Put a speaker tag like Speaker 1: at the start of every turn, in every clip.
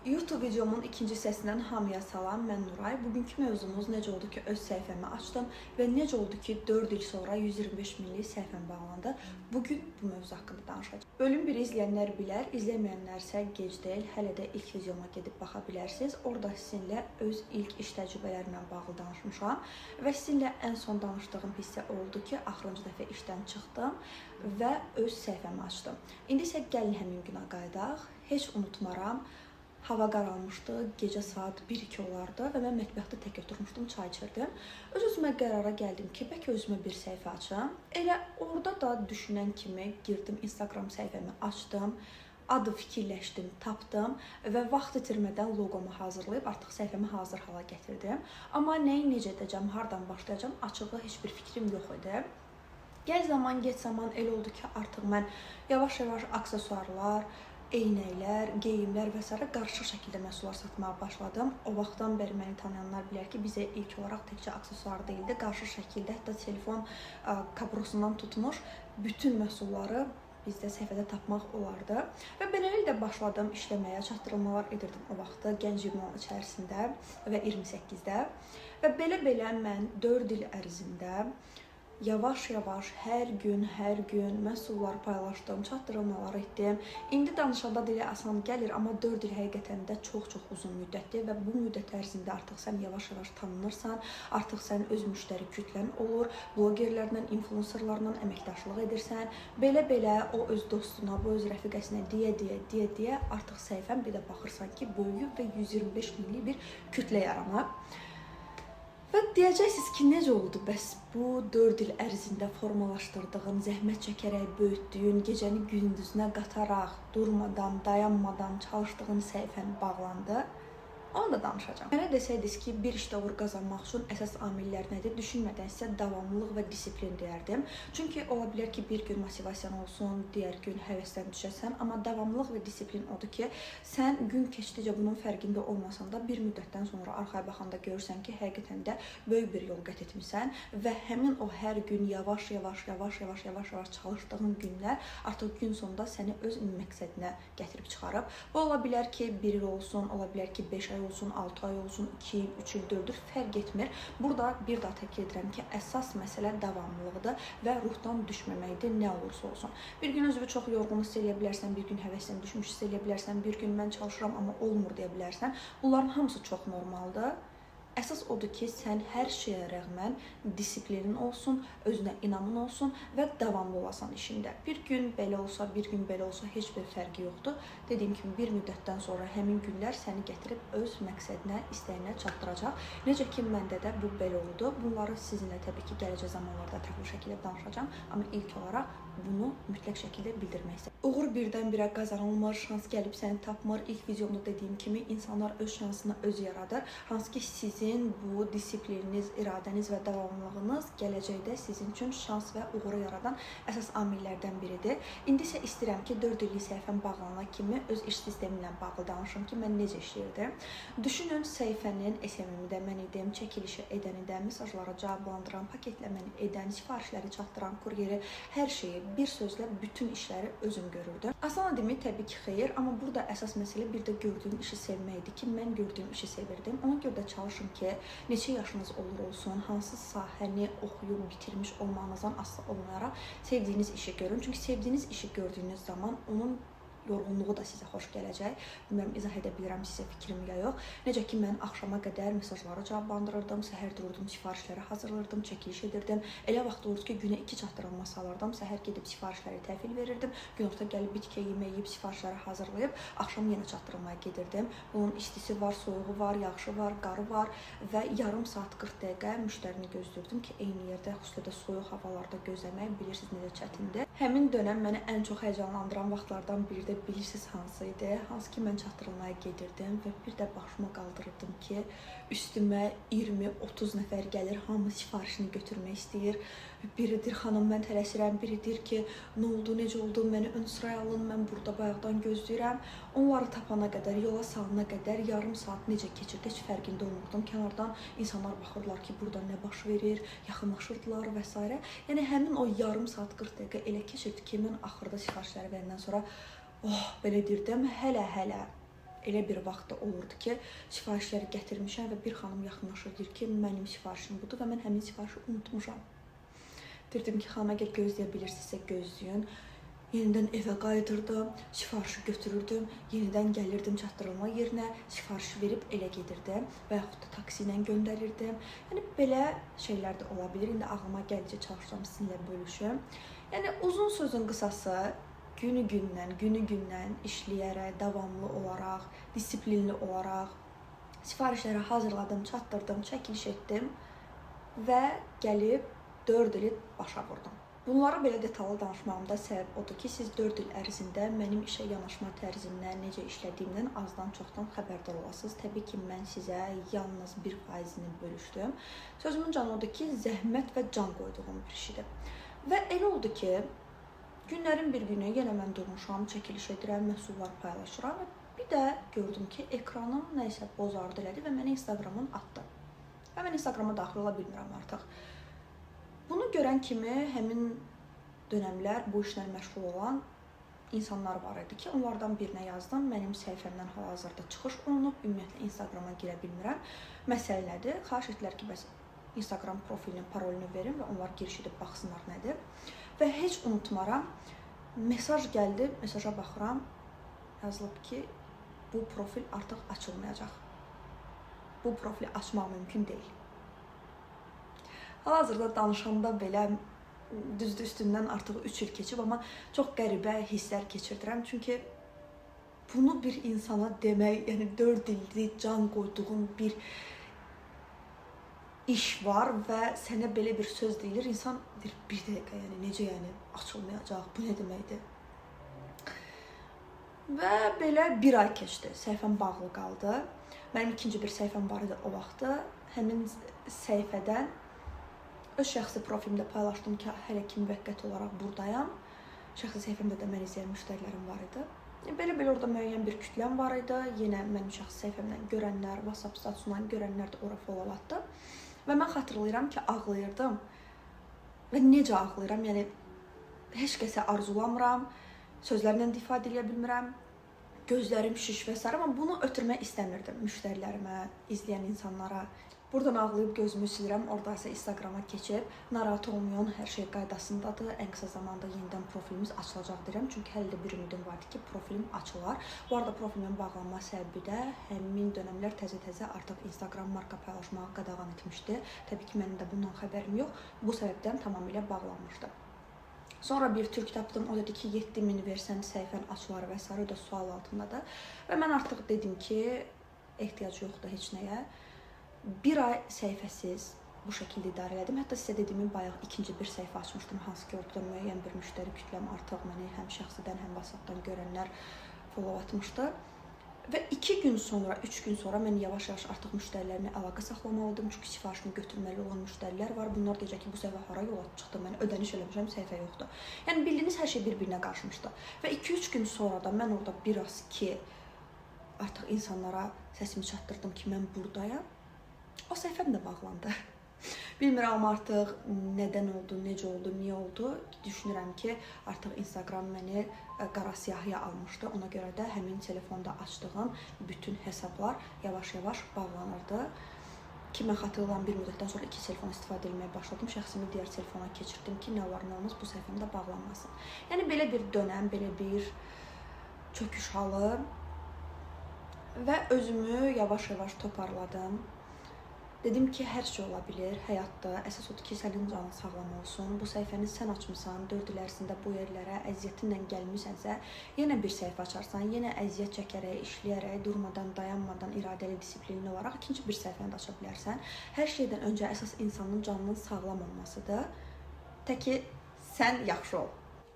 Speaker 1: YouTube videomun ikinci hissəsindən hamıya salam, mən Nuray. Bugünkü mövzumuz necə oldu ki, öz səhifəmi açdım və necə oldu ki, 4 il sonra 125 minlik səhifəm bağlandı. Bugün bu mövzu haqqında danışacağım. Bölüm 1-i izləyənlər bilər, izləməyənlərsə gec deyil, hələ də ilk videoma gedib baxa bilərsiniz. Orada sizinlə öz ilk iş təcrübələrimlə bağlı danışmışam və sizinlə ən son danışdığım hissə oldu ki, axırıncı dəfə işdən çıxdım və öz səhifəmi açdım. İndi isə gəlin həmin günə qayıdaq. Heç unutmaram. Hava qaralmışdı, gecə saat 1-2 olardı və mən mətbəxdə tək oturmuşdum, çay içirdim. Öz-özümə qərara gəldim ki, bəlkə özümə bir səhifə açım. Elə orada da düşünən kimi girdim, Instagram səhifəmi açdım, adı fikirləşdim, tapdım və vaxt itirmədən loqomu hazırlayıb artıq səhifəmi hazır hala gətirdim. Amma nəyi necə edəcəm, hardan başlayacağım, açığı heç bir fikrim yox idi. Gəl zaman, geç zaman elə oldu ki, artıq mən yavaş-yavaş aksesuarlar, eynəklər, geyimlər və s. qarışıq şəkildə məhsullar satmağa başladım. O vaxtdan bəri məni tanıyanlar bilər ki, bizə ilk olaraq təkcə aksesuar deyildi, qarışıq şəkildə, hətta telefon kabrosundan tutmuş bütün məhsulları bizdə səhifədə tapmaq olardı. Və beləliklə başladım işləməyə, çatdırılmalar edirdim o vaxtda gənc ünvan içərisində və 28-də. Və belə mən 4 il ərzində yavaş-yavaş hər gün məhsullar paylaşdım, çatdırılmalar etdim. İndi danışanda dilə asan gəlir, amma 4 il həqiqətən də çox uzun müddətdir və bu müddət ərzində artıq sən yavaş-yavaş tanınırsan, artıq sən öz müştəri kütlən olur, blogerlərlə, influencerlarla əməkdaşlıq edirsən. Belə o öz dostuna, bu öz rəfiqəsinə deyə artıq səhifən bir də baxırsan ki, böyüyüb və 125 minlik bir kütlə yaranıb. Və deyəcəksiniz ki, necə oldu bəs bu 4 il ərzində formalaşdırdığın, zəhmət çəkərək böyütdüyün, gecəni gündüzünə qataraq, durmadan, dayanmadan çalışdığın səhifən bağlandı? Onu da danışacağım. Mənə desəydiniz ki, bir işdə uğur qazanmaq üçün əsas amillər nədir? Düşünmədən sizə davamlılıq və disiplin deyərdim. Çünki ola bilər ki, bir gün motivasiyan olsun, digər gün həvəsdən düşəsən, amma davamlılıq və disiplin odur ki, sən gün keçdikcə bunun fərqində olmasan da bir müddətdən sonra arxaya baxanda görürsən ki, həqiqətən də böyük bir yol qət etmisən və həmin o hər gün yavaş-yavaş çalışdığın günlər artıq gün sonunda səni öz məqsədinə gətirib çıxarıb. Bu ola bilər ki, 1 il olsun, ola bilər ki, 5 ay olsun, 6 ay olsun, 2 il, 3 il, 4 il fərq etmir. Burada bir daha təkrar edirəm ki, əsas məsələ davamlılıqdır və ruhdan düşməməkdir, nə olursa olsun. Bir gün özünü çox yorğun hiss edə bilərsən, bir gün həvəsdən düşmüş hiss edə bilərsən, bir gün mən çalışıram, amma olmur deyə bilərsən. Bunların hamısı çox normaldır. Əsas odur ki, sən hər şeyə rəğmən disiplinin olsun, özünə inamın olsun və davamlı olasan işində. Bir gün belə olsa, bir gün belə olsa heç bir fərqi yoxdur. Dediyim kimi, bir müddətdən sonra həmin günlər səni gətirib öz məqsədinə, istəyinə çatdıracaq. Necə ki, məndə də bu belə oldu. Bunları sizinlə təbii ki, gələcək zamanlarda ətraflı şəkildə danışacağım. Amma ilk olaraq bunu mütləq şəkildə bildirmək istəyirəm. Uğur birdən-birə qazanılmır, şans gəlib səni tapmır. İlk videomda dediyim kimi, insanlar öz şansını özü yaradır. Hansı ki, sizin bu disiplininiz, iradəniz və davamlılığınız gələcəkdə sizin üçün şans və uğuru yaradan əsas amillərdən biridir. İndi isə istəyirəm ki, 4 illik səhifəm bağlanana kimi öz iş sistemi ilə bağlı danışım ki, mən necə işləyirdim. Düşünün, səhifənin SMM-i də mən idim, çəkilişi edəni də, mesajlara cavablandıran, paketləməni edən, sifarişləri çatdıran kuryeri, hər şeyi, bir sözlə bütün işləri özüm görürdüm. Asan adımı təbii ki, xeyir, amma burada əsas məsələ bir də gördüyüm işi sevməkdir ki, mən gördüyüm işi sevirdim. Ona görə də çalışım ki, neçə yaşınız olur olsun, hansı sahəni oxuyub bitirmiş olmağınızdan asılı olmayaraq sevdiyiniz işi görün. Çünki sevdiyiniz işi gördüyünüz zaman onun yorğunluğu da sizə xoş gələcək. Bilmirəm, izah edə bilirəm sizə fikrim ya yox. Necə ki, mən axşama qədər mesajlara cavablandırırdım, səhər dururdum, sifarişləri hazırlardım, çəkiliş edirdim. Elə vaxt olurdu ki, günə 2 çatdırılma salardım, səhər gedib sifarişləri təhvil verirdim, günorta gəlib bitkiyə yemək yeyib sifarişləri hazırlayıb, axşam yenə çatdırılmaya gedirdim. Bunun istisi var, soyuğu var, yağışı var, qarı var və yarım saat 40 dəqiqə müştərini gözlürdüm ki, eyni yerdə, xüsusilə də soyuq havalarda gözləmək bilirsiniz necə çətindir. Həmin dönəm məni ən çox həyəcanlandıran vaxtlardan biri də bilirsiniz hansı idi? Hansı ki, mən çatdırılmaya gedirdim və bir də başıma qaldırırdım ki, üstümə 20-30 nəfər gəlir, hamı sifarişini götürmək istəyir. Biri deyir, xanım, mən tələsirəm, biri deyir ki, nə oldu, necə oldu, məni ön sıraya alın, mən burada bayaqdan gözləyirəm. Onları tapana qədər, yola salana qədər yarım saat necə keçirdi, heç fərqində olmurdum. Kənardan insanlar baxırlar ki, burada nə baş verir, yaxınlaşırdılar və s. Yəni, həmin o yarım saat 40 dəqiqə elə keçirdi ki, mən axırda sifarişləri verəndən sonra oh, belə deyirdim, hələ elə bir vaxtda olurdu ki, sifarişləri gətirmişəm və bir xanım yaxınlaşır, deyir ki, mənim sifarişim budur və mən həmin sifarişi unutmuşam. Deyirdim ki, xanım, əgər gözləyə bilirsinizsə gözləyin. Yenidən evə qayıdırdım, sifarişi götürürdüm, yenidən gəlirdim çatdırılma yerinə, sifarişi verib elə gedirdim və yaxud da taksi ilə göndərirdim. Yəni, belə şeylər də ola bilir. İndi ağlıma gəldikcə çalışacağım sizinlə bölüşüm. Yəni, uzun sözün qısası, günü-gündən işləyərək, davamlı olaraq, disiplinli olaraq sifarişləri hazırladım, çatdırdım, çəkiliş etdim və gəlib 4 ili başa vurdum. Bunlara belə detallı danışmağımda səbəb odur ki, siz 4 il ərzində mənim işə yanaşma tərzimdən, necə işlədiyimdən azdan-çoxdan xəbərdar olasınız. Təbii ki, mən sizə yalnız 1%-ni bölüşdüm. Sözümün canı odur ki, zəhmət və can qoyduğum bir şeydir. Və elə oldu ki, günlərin bir günü yenə mən durmuşam, çəkiliş edirəm, məhsullar paylaşıram və bir də gördüm ki, ekranım nəyisə bozardı elədi və mənə Instagramın atdı. Və mən Instagrama daxil ola bilmirəm artıq. Bunu görən kimi həmin dönəmlər bu işlə məşğul olan insanlar var idi ki, onlardan birinə yazdım. Mənim səhifəmdən hal-hazırda çıxış olunub, ümumiyyətlə Instagrama girə bilmirəm. Məsələ nədir? Xahiş etdilər ki, bəs Instagram profilinin parolunu verin və onlar giriş edib baxsınlar nədir. Və heç unutmaram, mesaj gəldi, mesaja baxıram, yazılıb ki, bu profil artıq açılmayacaq. Bu profili açmaq mümkün deyil. Hal-hazırda danışanda belə düzdür üstündən artıq 3 il keçib, amma çox qəribə hisslər keçirdirəm. Çünki bunu bir insana demək, yəni 4 ildir can qoyduğun bir iş var və sənə belə bir söz deyilir. İnsan deyir, bir dəqiqə, yəni necə yəni açılmayacaq, bu nə deməkdir? Və belə bir ay keçdi, səhifəm bağlı qaldı. Mənim ikinci bir səhifəm var idi o vaxtı. Həmin səhifədən öz şəxsi profilimdə paylaşdım ki, hələ ki müvəqqəti olaraq buradayam. Şəxsi səhifəmdə də mən izləyən müştərilərim var idi. Belə orada müəyyən bir kütləm var idi. Yenə mənim şəxsi səhifəmdən görənlər, WhatsApp statusundan görənlər də ora follow atdı. Və mən xatırlayıram ki, ağlayırdım. Və necə ağlayıram? Yəni, heç kəsə arzulamıram, sözlərlə ifadə edə bilmirəm, gözlərim şiş və s. Amma bunu ötürmək istəmirdim müştərilərimə, izləyən insanlara. Buradan ağlayıb gözümü silirəm, orada isə Instagrama keçib, narahat olmayın, hər şey qaydasındadır, ən qısa zamanda yenidən profilimiz açılacaq deyirəm. Çünki hələ də bir ümidim vardı ki, profilim açılar. Bu arada profilimin bağlanma səbəbi də həmin dönəmlər təzə-təzə artıq Instagram marka paylaşmağı qadağan etmişdi. Təbii ki, mənim də bundan xəbərim yox, bu səbəbdən tamamilə bağlanmışdı. Sonra bir türk tapdım, o dedi ki, 7000 versən səhifən açılar və s. O da sual altındadır. Və mən artıq dedim ki, ehtiyac yoxdur heç nəyə. Bir ay səhifəsiz bu şəkildə idarə elədim. Hətta sizə dediyimin bayaq ikinci bir səhifə açmışdım, hansı ki, orada müəyyən bir müştəri kütləm artıq məni həm şəxsidən, həm WhatsApp-dan görənlər follow atmışdı. Və 2 gün sonra, 3 gün sonra mən yavaş-yavaş artıq müştərilərimlə əlaqə saxlamalıydım. Çünki sifarişini götürməli olan müştərilər var. Bunlar deyəcək ki, bu səhifə hara yola çıxdı, mən ödəniş eləmişəm, səhifə yoxdur. Yəni, bildiyiniz hər şey bir-birinə qarışmışdı. Və 2-3 gün sonra da mən orada biraz ki, artıq insanlara səsimi çatdırdım ki, mən buradayam. O səhifəm də bağlandı. Bilmirəm artıq nədən oldu, necə oldu, niyə oldu. Düşünürəm ki, artıq Instagram məni qara siyahıya almışdı. Ona görə də həmin telefonda açdığım bütün hesablar yavaş-yavaş bağlanırdı. Ki, mən xatırlanan bir müddətdən sonra 2 telefon istifadə etməyə başladım. Şəxsimi digər telefona keçirdim ki, nə var, nə olmaz bu səhifəmdə bağlanmasın. Yəni, belə bir dönəm, belə bir çöküş halı və özümü yavaş-yavaş toparladım. Dedim ki, hər şey ola bilir həyatda. Əsas odur ki, sənin canın sağlam olsun. Bu səhifəni sən açmısan, 4 il ərzində bu yerlərə əziyyətinlə gəlmisənsə, yenə bir səhifə açarsan, yenə əziyyət çəkərək, işləyərək, durmadan, dayanmadan, iradəli, disiplinli olaraq ikinci bir səhifəni də aça bilərsən. Hər şeydən öncə əsas insanın canının sağlam olmasıdır. Təki sən yaxşı ol.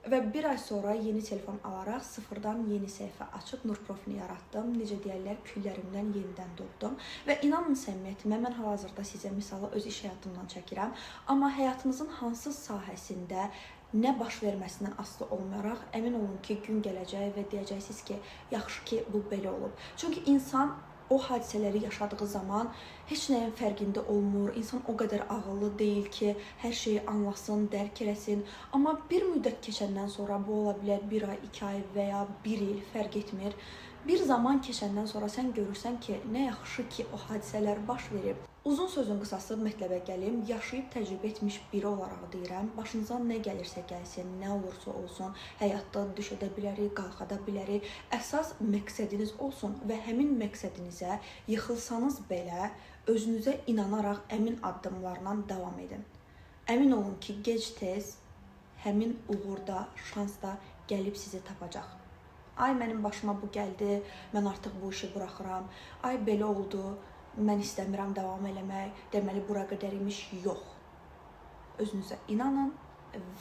Speaker 1: Və bir ay sonra yeni telefon alaraq sıfırdan yeni səhifə açıb Nur profilini yaratdım. Necə deyərlər, küllərimdən yenidən doğdum. Və inanın səmimiyyətimə, mən hal-hazırda sizə misalı öz iş həyatımdan çəkirəm. Amma həyatınızın hansı sahəsində nə baş verməsindən asılı olmayaraq, əmin olun ki, gün gələcək və deyəcəksiniz ki, yaxşı ki, bu belə olub. Çünki insan o hadisələri yaşadığı zaman heç nəyin fərqində olmur. İnsan o qədər ağıllı deyil ki, hər şeyi anlasın, dərk eləsin. Amma bir müddət keçəndən sonra bu ola bilər 1 ay, 2 ay və ya 1 il fərq etmir. Bir zaman keçəndən sonra sən görürsən ki, nə yaxşı ki, o hadisələr baş verib. Uzun sözün qısası mətləbə gəlim, yaşayıb təcrübə etmiş biri olaraq deyirəm, başınıza nə gəlirsə gəlsin, nə olursa olsun, həyatda düşə də bilərik, qalxa da bilərik. Əsas məqsədiniz olsun və həmin məqsədinizə yıxılsanız belə özünüzə inanaraq əmin addımlarla davam edin. Əmin olun ki, gec-tez həmin uğur da, şans da gəlib sizi tapacaq. Ay mənim başıma bu gəldi, mən artıq bu işi buraxıram. Ay belə oldu, mən istəmirəm davam eləmək. Deməli bura qədər imiş, yox. Özünüzə inanın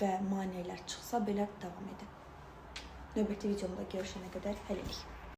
Speaker 1: və maneələr çıxsa belə davam edin. Növbəti videomda görüşənə qədər hələlik.